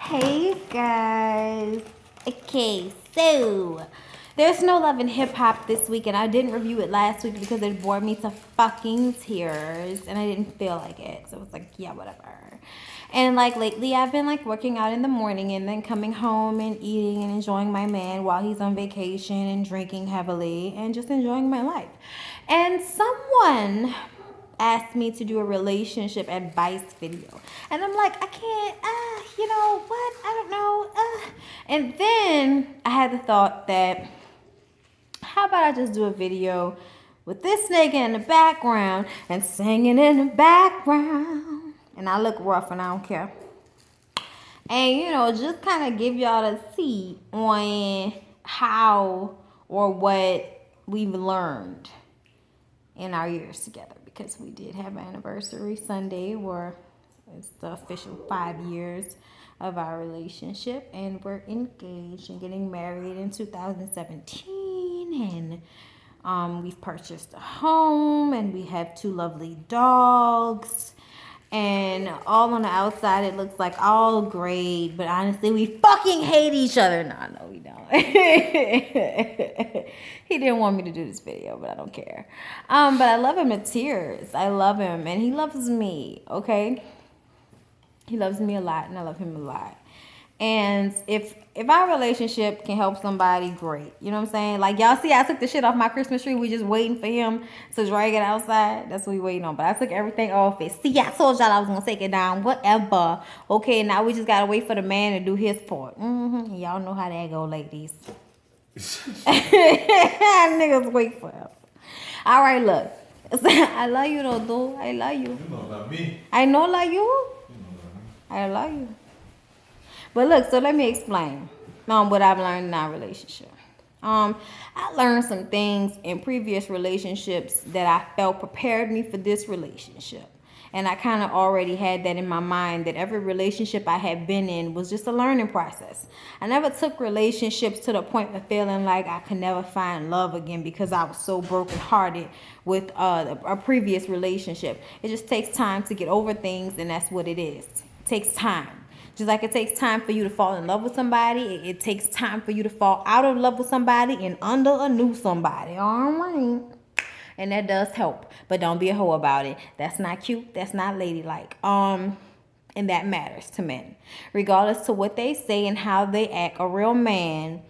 Hey guys. Okay, so there's no Love and Hip Hop this week, and I didn't review it last week because it bored me to fucking tears, and I didn't feel like it. So it's like, yeah, whatever. And like lately, I've been like working out in the morning and then coming home and eating and enjoying my man while he's on vacation and drinking heavily and just enjoying my life. And someone asked me to do a relationship advice video. And I'm like, I can't, you know what? I don't know. And then I had the thought that, how about I just do a video with this nigga in the background and singing in the background. And I look rough and I don't care. And, you know, just kind of give y'all a seat on how or what we've learned in our years together, because we did have an anniversary Sunday where it's the official 5 years of our relationship, and we're engaged and getting married in 2017, and we've purchased a home and we have 2 lovely dogs, and all on the outside it looks like all great, but honestly we fucking hate each other. No, we don't. He didn't want me to do this video, but I don't care. But I love him to tears. I love him and he loves me, okay? He loves me a lot and I love him a lot. And if our relationship can help somebody, great. You know what I'm saying? Like, y'all see, I took the shit off my Christmas tree. We just waiting for him to drag it outside. That's what we waiting on. But I took everything off it. See, I told y'all I was going to take it down. Whatever. Okay, now we just got to wait for the man to do his part. Y'all know how that go, ladies. Niggas wait forever. All right, look. I love you, though, dude. I love you. You know about me. I know like you. You know about me. I love you. But look, so let me explain what I've learned in our relationship. I learned some things in previous relationships that I felt prepared me for this relationship. And I kind of already had that in my mind, that every relationship I had been in was just a learning process. I never took relationships to the point of feeling like I could never find love again because I was so brokenhearted with a previous relationship. It just takes time to get over things, and that's what it is. It takes time. Just like it takes time for you to fall in love with somebody, it takes time for you to fall out of love with somebody and under a new somebody. All right. And that does help. But don't be a hoe about it. That's not cute. That's not ladylike. And that matters to men. Regardless to what they say and how they act, a real man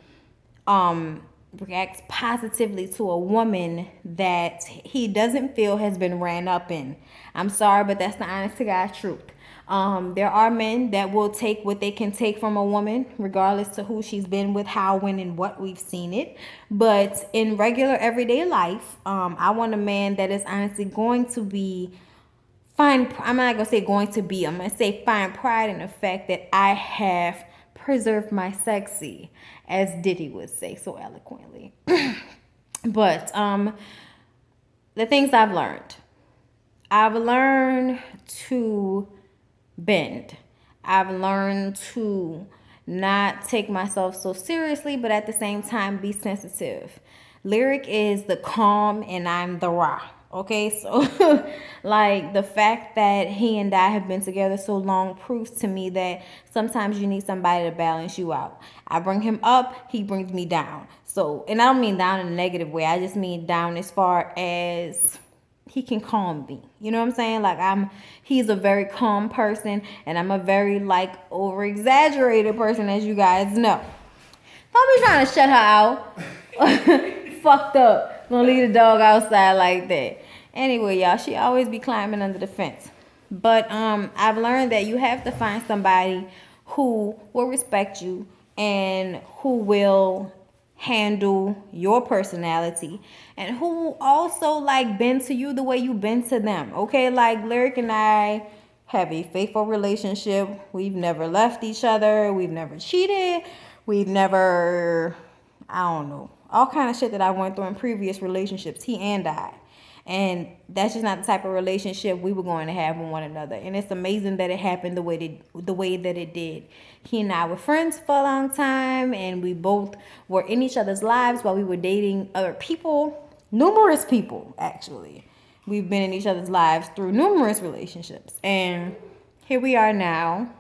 reacts positively to a woman that he doesn't feel has been ran up in. I'm sorry, but that's the honest to God truth. There are men that will take what they can take from a woman, regardless to who she's been with, how, when, and what. We've seen it. But in regular everyday life, I want a man that is honestly going to be fine. I'm not going to say going to be. I'm going to say find pride in the fact that I have preserved my sexy, as Diddy would say so eloquently. But the things I've learned to bend. I've learned to not take myself so seriously, but at the same time be sensitive. Lyric is the calm and I'm the raw. Okay, so like the fact that he and I have been together so long proves to me that sometimes you need somebody to balance you out. I bring him up, he brings me down. So, and I don't mean down in a negative way. I just mean down as far as he can calm me. You know what I'm saying? Like he's a very calm person and I'm a very like over exaggerated person, as you guys know. Don't be trying to shut her out. Fucked up. Gonna leave the dog outside like that. Anyway, y'all, she always be climbing under the fence. But I've learned that you have to find somebody who will respect you and who will handle your personality and who also like bend to you the way you bend to them. Okay, like Lyric and I have a faithful relationship. We've never left each other. We've never cheated. We've never, I don't know, all kind of shit that I went through in previous relationships, he and I. And that's just not the type of relationship we were going to have with one another. And it's amazing that it happened the way that it did. He and I were friends for a long time, and we both were in each other's lives while we were dating other people, numerous people, actually. We've been in each other's lives through numerous relationships. And here we are now,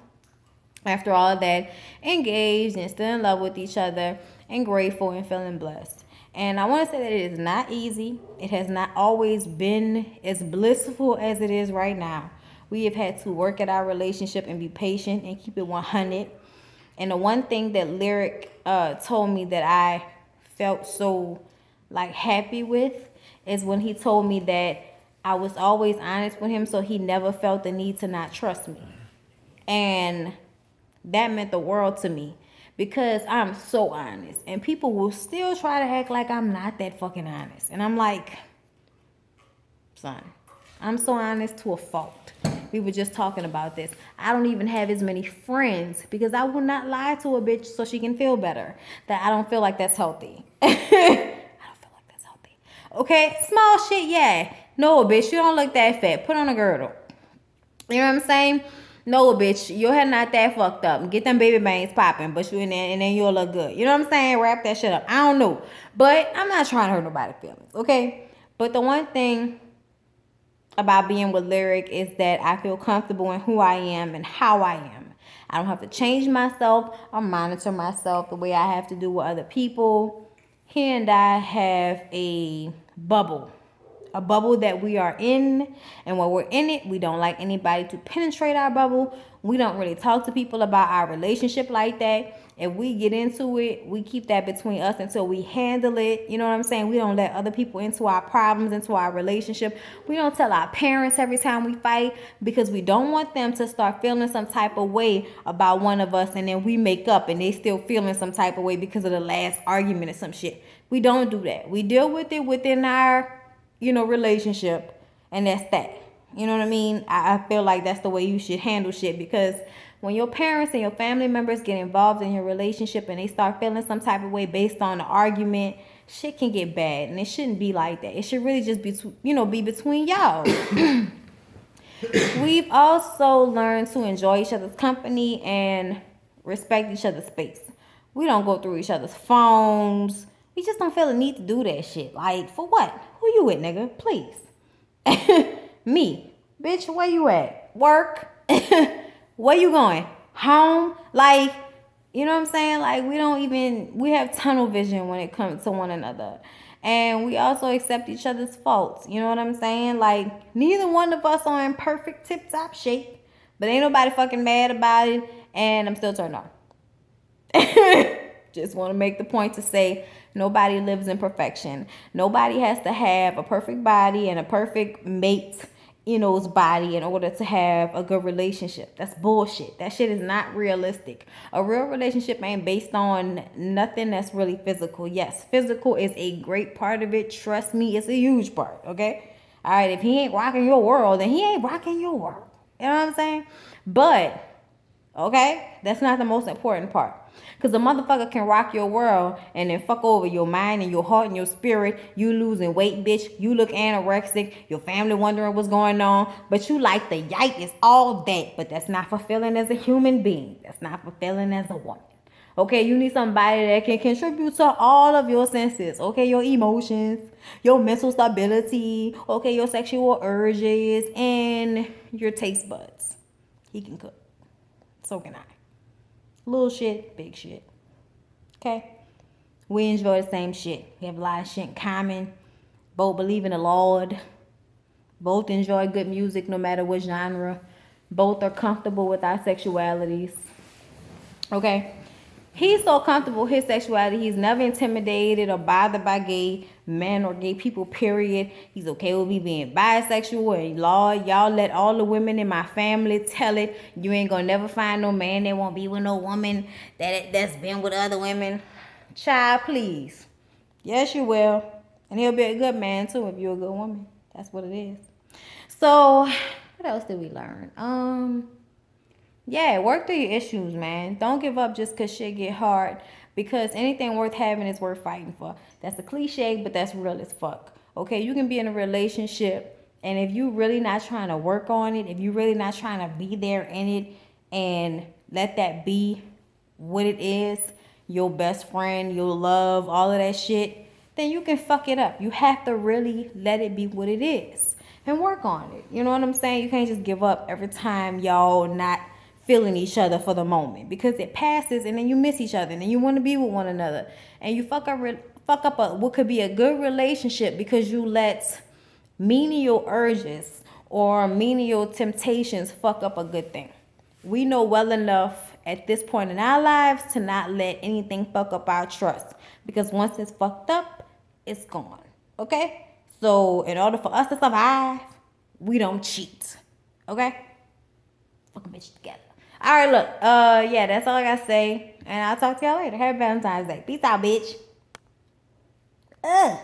After all of that, engaged and still in love with each other and grateful and feeling blessed. And I want to say that it is not easy. It has not always been as blissful as it is right now. We have had to work at our relationship and be patient and keep it 100. And the one thing that Lyric told me that I felt so like happy with is when he told me that I was always honest with him, so he never felt the need to not trust me. And that meant the world to me because I'm so honest. And people will still try to act like I'm not that fucking honest. And I'm like, son, I'm so honest to a fault. We were just talking about this. I don't even have as many friends because I will not lie to a bitch so she can feel better. That I don't feel like that's healthy. I don't feel like that's healthy. Okay, small shit, yeah. No, bitch, you don't look that fat. Put on a girdle. You know what I'm saying? No, bitch, your hair not that fucked up. Get them baby bangs popping, but you in there and then you'll look good. You know what I'm saying? Wrap that shit up. I don't know. But I'm not trying to hurt nobody's feelings, okay? But the one thing about being with Lyric is that I feel comfortable in who I am and how I am. I don't have to change myself or monitor myself the way I have to do with other people. He and I have a bubble that we are in, and when we're in it, we don't like anybody to penetrate our bubble. We don't really talk to people about our relationship like that. If we get into it, we keep that between us until we handle it. You know what I'm saying? We don't let other people into our problems, into our relationship. We don't tell our parents every time we fight because we don't want them to start feeling some type of way about one of us, and then we make up and they still feeling some type of way because of the last argument or some shit. We don't do that. We deal with it within our relationship, and that's that. You know what I mean? I feel like that's the way you should handle shit, because when your parents and your family members get involved in your relationship and they start feeling some type of way based on the argument, shit can get bad, and it shouldn't be like that. It should really just be, be between y'all. We've also learned to enjoy each other's company and respect each other's space. We don't go through each other's phones. We just don't feel the need to do that shit. Like, for what? Who you with, nigga? Please. Me. Bitch, where you at? Work? Where you going? Home? Like, you know what I'm saying? Like, we have tunnel vision when it comes to one another. And we also accept each other's faults. You know what I'm saying? Like, neither one of us are in perfect tip-top shape. But ain't nobody fucking mad about it. And I'm still turned on. Just want to make the point to say nobody lives in perfection. Nobody has to have a perfect body and a perfect mate, body in order to have a good relationship. That's bullshit. That shit is not realistic. A real relationship ain't based on nothing that's really physical. Yes, physical is a great part of it. Trust me, it's a huge part, okay? All right, if he ain't rocking your world, then he ain't rocking your world. You know what I'm saying? But, okay, that's not the most important part. Because a motherfucker can rock your world and then fuck over your mind and your heart and your spirit. You losing weight, bitch. You look anorexic. Your family wondering what's going on. But you like the yike is all that. But that's not fulfilling as a human being. That's not fulfilling as a woman. Okay, you need somebody that can contribute to all of your senses. Okay, your emotions, your mental stability. Okay, your sexual urges and your taste buds. He can cook. So can I. Little shit, big shit. Okay? We enjoy the same shit. We have a lot of shit in common. Both believe in the Lord. Both enjoy good music no matter what genre. Both are comfortable with our sexualities. Okay? He's so comfortable with his sexuality. He's never intimidated or bothered by gay men or gay people, period. He's okay with me being bisexual. And Lord, y'all let all the women in my family tell it. You ain't gonna never find no man that won't be with no woman that's been with other women. Child, please. Yes, you will. And he'll be a good man, too, if you're a good woman. That's what it is. So, what else did we learn? Yeah, work through your issues, man. Don't give up just because shit get hard. Because anything worth having is worth fighting for. That's a cliche, but that's real as fuck. Okay, you can be in a relationship, and if you really not trying to work on it, if you really not trying to be there in it, and let that be what it is, your best friend, your love, all of that shit, then you can fuck it up. You have to really let it be what it is and work on it. You know what I'm saying? You can't just give up every time y'all not feeling each other for the moment, because it passes and then you miss each other and then you want to be with one another, and you fuck up what could be a good relationship because you let menial urges or menial temptations fuck up a good thing. We know well enough at this point in our lives to not let anything fuck up our trust, because once it's fucked up, it's gone. Okay? So in order for us to survive, we don't cheat. Okay? Fuck a bitch together. All right, look. Yeah, that's all I gotta say, and I'll talk to y'all later. Happy Valentine's Day. Peace out, bitch. Ugh.